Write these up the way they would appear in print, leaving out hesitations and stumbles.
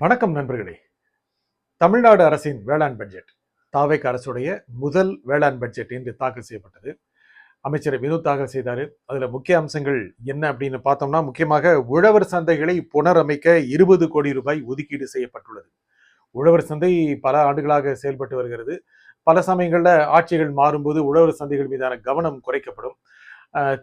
வணக்கம் நண்பர்களே. தமிழ்நாடு அரசின் வேளாண் பட்ஜெட் தாவேக அரசுடைய முதல் வேளாண் பட்ஜெட் இன்று தாக்கல் செய்யப்பட்டது. அமைச்சர் வினோத் தாக்கல் செய்தாரு. அதுல முக்கிய அம்சங்கள் என்ன அப்படின்னு பார்த்தோம்னா, முக்கியமாக உழவர் சந்தைகளை புனரமைக்க 20 கோடி ரூபாய் ஒதுக்கீடு செய்யப்பட்டுள்ளது. உழவர் சந்தை பல ஆண்டுகளாக செயல்பட்டு வருகிறது. பல சமயங்கள்ல ஆட்சிகள் மாறும்போது உழவர் சந்தைகள் மீதான கவனம் குறைக்கப்படும்.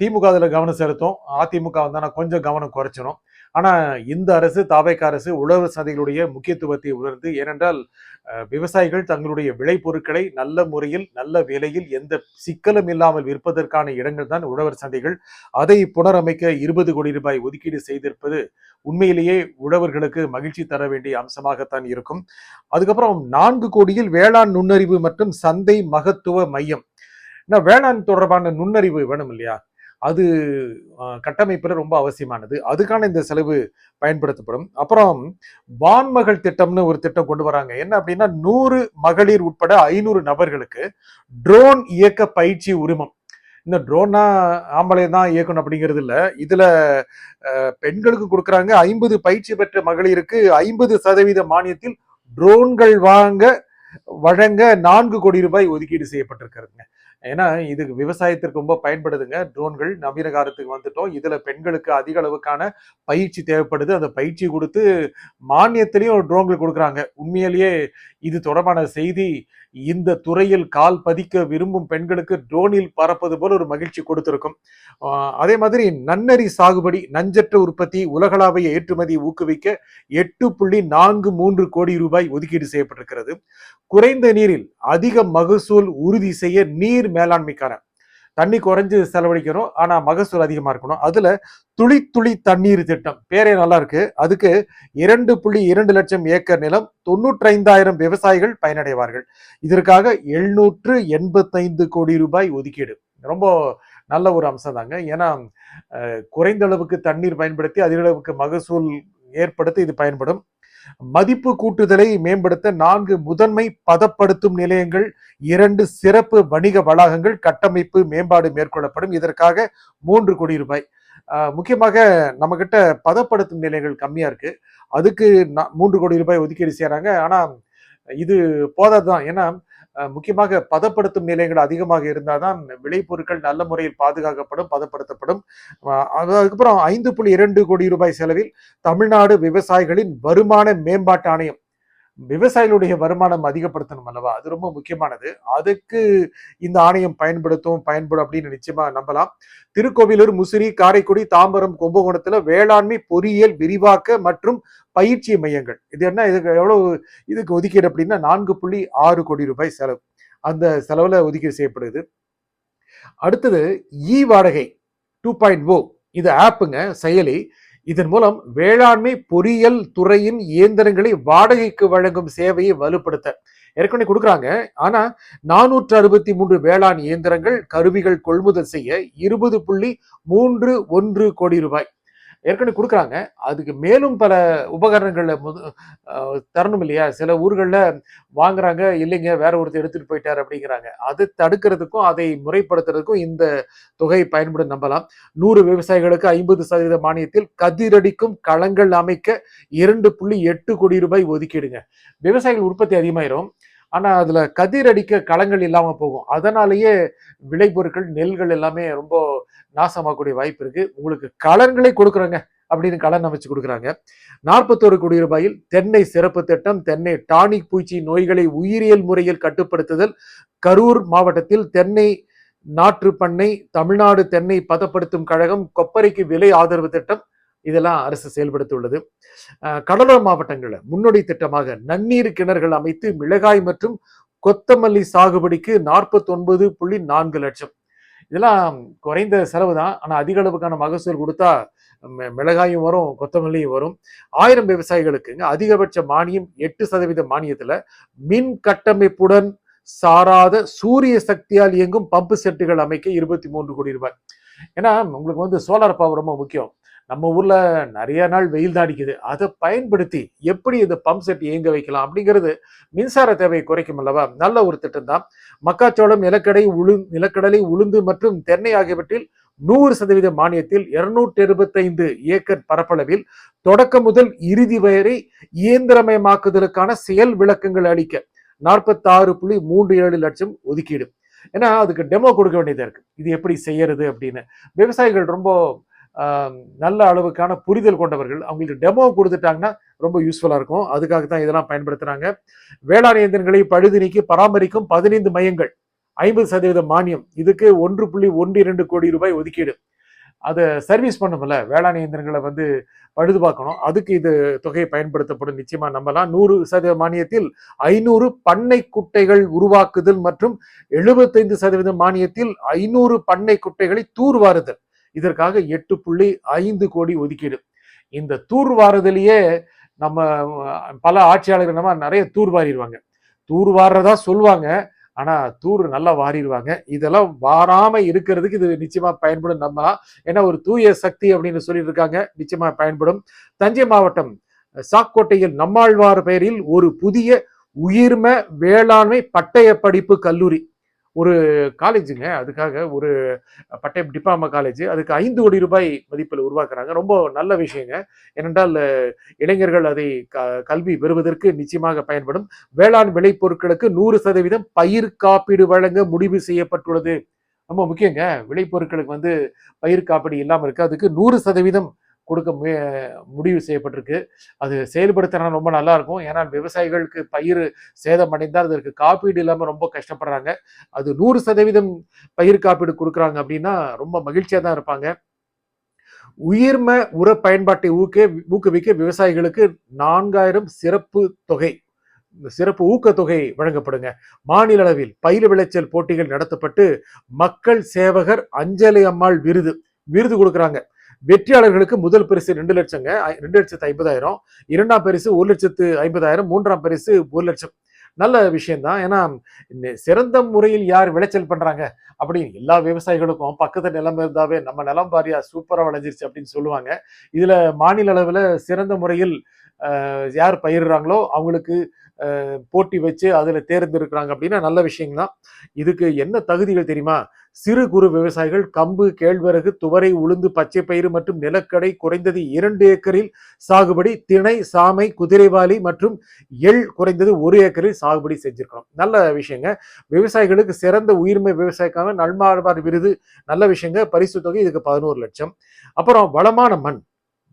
திமுக அதுல கவனம் செலுத்தும், அதிமுக வந்தானா கொஞ்சம் கவனம் குறைச்சிடும். ஆனா இந்த அரசு தாவேக அரசு உழவர் சந்தைகளுடைய முக்கியத்துவத்தை உணர்ந்து, ஏனென்றால் விவசாயிகள் தங்களுடைய விளைபொருட்களை நல்ல முறையில் நல்ல விலையில் எந்த சிக்கலும் இல்லாமல் விற்பதற்கான இடங்கள் தான் உழவர் சந்தைகள். அதை புனரமைக்க 20 கோடி ரூபாய் ஒதுக்கீடு செய்திருப்பது உண்மையிலேயே உழவர்களுக்கு மகிழ்ச்சி தர வேண்டிய அம்சமாகத்தான் இருக்கும். அதுக்கப்புறம் 4 கோடியில் வேளாண் நுண்ணறிவு மற்றும் சந்தை மகத்துவ மையம். வேளாண் தொடர்பான நுண்ணறிவு வேணும் இல்லையா, அது கட்டமைப்புல ரொம்ப அவசியமானது. அதுக்கான இந்த செலவு பயன்படுத்தப்படும். அப்புறம் வான்மகள் திட்டம்னு ஒரு திட்டம் கொண்டு வராங்க. என்ன அப்படின்னா, 100 மகளிர் உட்பட 500 நபர்களுக்கு ட்ரோன் இயக்க பயிற்சி உரிமம். இந்த ட்ரோன்னா ஆம்பளை தான் இயக்கணும் அப்படிங்கிறது இல்ல. இதுல பெண்களுக்கு கொடுக்குறாங்க. 50 பயிற்சி பெற்ற மகளிருக்கு 50% மானியத்தில் ட்ரோன்கள் வழங்க 4 கோடி ரூபாய் ஒதுக்கீடு செய்யப்பட்டிருக்கிறதுங்க. ஏன்னா இது விவசாயத்திற்கு ரொம்ப பயன்படுதுங்க. ட்ரோன்கள் நவீன காலத்துக்கு வந்துட்டோம். இதுல பெண்களுக்கு அதிக அளவுக்கான பயிற்சி தேவைப்படுது. அந்த பயிற்சி கொடுத்து மானியத்திலையும் ட்ரோன்கள் கொடுக்குறாங்க. உண்மையிலேயே இது தொடர்பான செய்தி இந்த துறையில் கால் பதிக்க விரும்பும் பெண்களுக்கு ட்ரோனில் பறப்பது போல ஒரு மகிழ்ச்சி கொடுத்திருக்கும். அதே மாதிரி நன்னரி சாகுபடி, நஞ்சற்ற உற்பத்தி, உலகளாவிய ஏற்றுமதி ஊக்குவிக்க 8.43 கோடி ரூபாய் ஒதுக்கீடு செய்யப்பட்டிருக்கிறது. குறைந்த நீரில் அதிக மகசூல் உறுதி செய்ய நீர் மேலாண்மைக்கான தண்ணி குறைஞ்சு செலவழிக்கிறோம், ஆனா மகசூல் அதிகமா இருக்கணும். அதுல துளி துளி தண்ணீர் திட்டம் பேரே நல்லா இருக்கு. அதுக்கு 2.2 லட்சம் ஏக்கர் நிலம், 95,000 விவசாயிகள் பயனடைவார்கள். இதற்காக 785 கோடி ரூபாய் ஒதுக்கீடு. ரொம்ப நல்ல ஒரு அம்சம் தாங்க. ஏன்னா குறைந்த அளவுக்கு தண்ணீர் பயன்படுத்தி அதிக அளவுக்கு மகசூல் ஏற்படுத்த இது பயன்படும். மதிப்பு கூட்டுதலை மேம்படுத்த 4 முதன்மை பதப்படுத்தும் நிலையங்கள், 2 சிறப்பு வணிக வளாகங்கள் கட்டமைப்பு மேம்பாடு மேற்கொள்ளப்படும். இதற்காக 3 கோடி ரூபாய். முக்கியமாக நம்ம கிட்ட பதப்படுத்தும் நிலையங்கள் கம்மியா இருக்கு. அதுக்கு 3 கோடி ரூபாய் ஒதுக்கீடு செய்யறாங்க. ஆனா இது போதாதான். ஏன்னா முக்கியமாக பதப்படுத்தும் நிலையங்கள் அதிகமாக இருந்தால்தான் விளைபொருட்கள் நல்ல முறையில் பாதுகாக்கப்படும், பதப்படுத்தப்படும். அதுக்கப்புறம் 5.2 கோடி ரூபாய் செலவில் தமிழ்நாடு விவசாயிகளின் வருமான மேம்பாட்டு ஆணையம். விவசாயிகளுடைய வருமானம் அதிகப்படுத்தணும் அல்லவா, அது ரொம்ப முக்கியமானது. அதுக்கு இந்த ஆணையம் பயன்படும் அப்படின்னு நிச்சயமா நம்பலாம். திருக்கோவிலூர், முசிறி, காரைக்குடி, தாம்பரம், கும்பகோணத்துல வேளாண்மை பொறியியல் விரிவாக்க மற்றும் பயிற்சி மையங்கள். இது என்ன, இதுக்கு ஒதுக்கீடு அப்படின்னா 4.6 கோடி ரூபாய் செலவு. அந்த செலவுல ஒதுக்கீடு செய்யப்படுது. அடுத்தது வாடகை 2.0. இது ஆப்புங்க, செயலி. இதன் மூலம் வேளாண்மை பொறியியல் துறையின் இயந்திரங்களை வாடகைக்கு வழங்கும் சேவையை வலுப்படுத்த ஏற்கனவே கொடுக்குறாங்க. ஆனா 463 வேளாண் இயந்திரங்கள் கருவிகள் கொள்முதல் செய்ய 20.31 கோடி ரூபாய் ஏற்கனவே கொடுக்குறாங்க. அதுக்கு மேலும் பல உபகரணங்கள்ல தரணும் இல்லையா. சில ஊர்கள்ல வாங்குறாங்க, இல்லைங்க வேற ஒருத்தர் எடுத்துட்டு போயிட்டார் அப்படிங்கிறாங்க. அதை தடுக்கிறதுக்கும் அதை முறைப்படுத்துறதுக்கும் இந்த தொகை பயன்படும் நம்பலாம். 100 விவசாயிகளுக்கு 50% மானியத்தில் கதிரடிக்கும் களங்கள் அமைக்க 2.8 கோடி ரூபாய் ஒதுக்கீடுங்க. விவசாயிகள் உற்பத்தி அதிகமாயிரும், ஆனா அதுல கதிரடிக்க களங்கள் இல்லாம போகும். அதனாலேயே விளைபொருட்கள் நெல்கள் எல்லாமே ரொம்ப நாசமாகக்கூடிய வாய்ப்பு இருக்கு. உங்களுக்கு களங்களை கொடுக்குறாங்க அப்படின்னு களன் அமைச்சு கொடுக்குறாங்க. 41 கோடி ரூபாயில் தென்னை சிறப்பு திட்டம், தென்னை டானிக் பூச்சி நோய்களை உயிரியல் முறையில் கட்டுப்படுத்துதல், கரூர் மாவட்டத்தில் தென்னை நாற்று பண்ணை, தமிழ்நாடு தென்னை பதப்படுத்தும் கழகம், கொப்பரைக்கு விலை ஆதரவு திட்டம், இதெல்லாம் அரசு செயல்படுத்த உள்ளது. கடலோர மாவட்டங்களில் முன்னோடி திட்டமாக நன்னீர் கிணறுகள் அமைத்து மிளகாய் மற்றும் கொத்தமல்லி சாகுபடிக்கு 49.4 லட்சம். இதெல்லாம் குறைந்த செலவு தான், ஆனா அதிக அளவுக்கான மகசூல் கொடுத்தா மிளகாயும் வரும், கொத்தமல்லியும் வரும். 1000 விவசாயிகளுக்கு அதிகபட்ச மானியம் 8% மானியத்துல மின் கட்டமைப்புடன் சாராத சூரிய சக்தியால் இயங்கும் பம்பு செட்டுகள் அமைக்க 23 கோடி ரூபாய். ஏன்னா உங்களுக்கு சோலார் பவர் ரொம்ப முக்கியம். நம்ம ஊர்ல நிறைய நாள் வெயில் தான் அடிக்குது. அதை பயன்படுத்தி எப்படி இந்த பம்ப் செட் இயங்க வைக்கலாம் அப்படிங்கிறது மின்சார தேவையை குறைக்கும் அல்லவா. நல்ல ஒரு திட்டம் தான். மக்காச்சோளம், நிலக்கடலை, உளுந்து மற்றும் தென்னை ஆகியவற்றில் 100% மானியத்தில் 225 ஏக்கர் பரப்பளவில் தொடக்கம் முதல் இறுதி வரை இயந்திரமயமாக்குதலுக்கான செயல் விளக்கங்கள் அளிக்க 46.37 லட்சம் ஒதுக்கீடு. ஏன்னா அதுக்கு டெமோ கொடுக்க வேண்டியதா இருக்கு, இது எப்படி செய்யறது அப்படின்னு. விவசாயிகள் ரொம்ப நல்ல அளவுக்கான புரிதல் கொண்டவர்கள், அவங்களுக்கு டெமோ கொடுத்துட்டாங்கன்னா ரொம்ப யூஸ்ஃபுல்லா இருக்கும். அதுக்காக தான் இதெல்லாம் பயன்படுத்துறாங்க. வேளாண் இயந்திரங்களை பழுது நீக்கி பராமரிக்கும் 15 மையங்கள் 50% மானியம். இதுக்கு 1.12 கோடி ரூபாய் ஒதுக்கீடு. அதை சர்வீஸ் பண்ணும்ல, வேளாண் இயந்திரங்களை வந்து பழுது பார்க்கணும், அதுக்கு இது தொகையை பயன்படுத்தப்படும். நிச்சயமா நம்பலாம். 100% மானியத்தில் 500 பண்ணை குட்டைகள் உருவாக்குதல் மற்றும் 75% மானியத்தில் 500 பண்ணை குட்டைகளை தூர்வாருதல். இதற்காக 8.5 கோடி ஒதுக்கீடு. இந்த தூர்வாருதலையே நம்ம பல ஆட்சியாளர்கள் நம்ம நிறைய தூர்வாரிடுவாங்க. தூர்வாரதா சொல்லுவாங்க, ஆனா தூர் நல்லா வாரிடுவாங்க. இதெல்லாம் வாராம இருக்கிறதுக்கு இது நிச்சயமா பயன்படும் நம்பலாம். ஏன்னா ஒரு தூய சக்தி அப்படின்னு சொல்லிட்டு இருக்காங்க, நிச்சயமா பயன்படும். தஞ்சை மாவட்டம் சாக்கோட்டையில் நம்மாழ்வார் பெயரில் ஒரு புதிய உயிர்ம வேளாண்மை பட்டய படிப்பு கல்லூரி, ஒரு காலேஜுங்க. அதுக்காக ஒரு பட்டயம் டிப்ளமா காலேஜ், அதுக்கு 5 கோடி ரூபாய் மதிப்பில் உருவாக்குறாங்க. ரொம்ப நல்ல விஷயங்க. ஏனென்றால் இளைஞர்கள் அதை கல்வி பெறுவதற்கு நிச்சயமாக பயன்படும். வேளாண் விளைபொருட்களுக்கு 100% பயிர் காப்பீடு வழங்க முடிவு செய்யப்பட்டுள்ளது. ரொம்ப முக்கியங்க. விளைபொருட்களுக்கு வந்து பயிர் காப்பீடு இல்லாமல் இருக்கு, அதுக்கு 100% கொடுக்க முடிவு செய்யப்பட்டிருக்கு. அது செயல்படுத்தினா ரொம்ப நல்லா இருக்கும். ஏன்னா விவசாயிகளுக்கு பயிர் சேதம் அடைந்தால் அதற்கு காப்பீடு இல்லாமல் ரொம்ப கஷ்டப்படுறாங்க. அது 100% பயிர் காப்பீடு கொடுக்குறாங்க அப்படின்னா ரொம்ப மகிழ்ச்சியா தான் இருப்பாங்க. உயிர்ம உர பயன்பாட்டை ஊக்குவிக்க விவசாயிகளுக்கு 4000 சிறப்பு தொகை, சிறப்பு ஊக்கத்தொகை வழங்கப்படுங்க. மாநில அளவில் பயிர் விளைச்சல் போட்டிகள் நடத்தப்பட்டு மக்கள் சேவகர் அஞ்சலி அம்மாள் விருது கொடுக்குறாங்க. வெற்றியாளர்களுக்கு முதல் பரிசு 2 லட்சங்க, 2,50,000. இரண்டாம் பரிசு 1,50,000. மூன்றாம் பரிசு 1 லட்சம். நல்ல விஷயம்தான். ஏன்னா சிறந்த முறையில் யார் விளைச்சல் பண்றாங்க அப்படின்னு எல்லா விவசாயிகளுக்கும் பக்கத்து நிலம் இருந்தாவே நம்ம நிலம் பாரியா சூப்பரா விளைஞ்சிருச்சு அப்படின்னு சொல்லுவாங்க. இதுல மாநில அளவுல சிறந்த முறையில் யார் பயிரிடுறாங்களோ அவங்களுக்கு போட்டி வச்சு அதுல தேர்ந்தெடுக்கிறாங்க அப்படின்னா நல்ல விஷயம் தான். இதுக்கு என்ன தகுதிகள் தெரியுமா? சிறு குறு விவசாயிகள் கம்பு, கேழ்வரகு, துவரை, உளுந்து, பச்சை பயிறு மற்றும் நிலக்கடை குறைந்தது 2 ஏக்கரில் சாகுபடி, திணை, சாமை, குதிரைவாலி மற்றும் எள் குறைந்தது 1 ஏக்கரில் சாகுபடி செஞ்சிருக்கணும். நல்ல விஷயங்க. விவசாயிகளுக்கு சிறந்த உயிர்மை விவசாயிக்கான நல்மாழ்வார் விருது, நல்ல விஷயங்க. பரிசு தொகை இதுக்கு 11 லட்சம். அப்புறம் வளமான மண்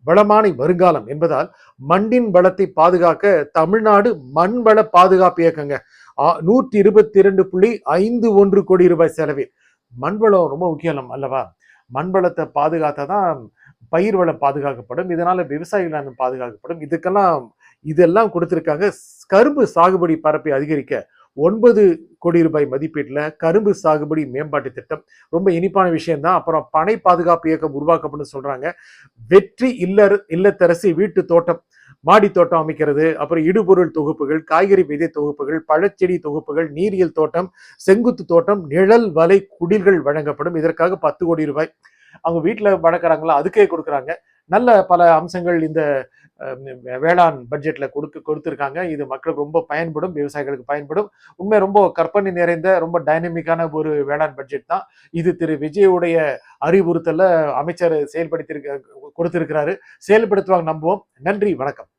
வளமான வருங்காலம் என்பதால் மண்ணின் வளத்தை பாதுகாக்க தமிழ்நாடு மண் வள பாதுகாப்பு இயக்கங்க 122.51 கோடி ரூபாய் செலவில். மண்வளம் ரொம்ப முக்கியம் அல்லவா? மண்வளத்தை பாதுகாத்தான் பயிர் வளம் பாதுகாக்கப்படும், இதனால விவசாயிகள் பாதுகாக்கப்படும். இதெல்லாம் கொடுத்திருக்காங்க. கரும்பு சாகுபடி பரப்பை அதிகரிக்க 9 கோடி ரூபாய் மதிப்பீட்டுல கரும்பு சாகுபடி மேம்பாட்டு திட்டம், ரொம்ப இனிப்பான விஷயம் தான். அப்புறம் பனை பாதுகாப்பு இயக்கம் உருவாக்கப்படும் சொல்றாங்க. வெற்றி இல்லத்தரசி வீட்டு தோட்டம், மாடி தோட்டம் அமைக்கிறது, அப்புறம் இடுபொருள் தொகுப்புகள், காய்கறி விதை தொகுப்புகள், பழச்செடி தொகுப்புகள், நீரியல் தோட்டம், செங்குத்து தோட்டம், நிழல் வலை குடில்கள் வழங்கப்படும். இதற்காக 10 கோடி ரூபாய் அவங்க வீட்டுல வளர்க்குறாங்களா அதுக்கே கொடுக்குறாங்க. நல்ல பல அம்சங்கள் இந்த வேளாண் பட்ஜெட்ல கொடுத்திருக்காங்க. இது மக்களுக்கு ரொம்ப பயன்படும், விவசாயிகளுக்கு பயன்படும். உண்மை ரொம்ப கற்பனை நிறைந்த ரொம்ப டைனமிக்கான ஒரு வேளாண் பட்ஜெட் தான் இது. திரு விஜயுடைய அறிவுறுத்தல அமைச்சர் கொடுத்திருக்கிறாரு. செயல்படுத்துவாங்க நம்புவோம். நன்றி, வணக்கம்.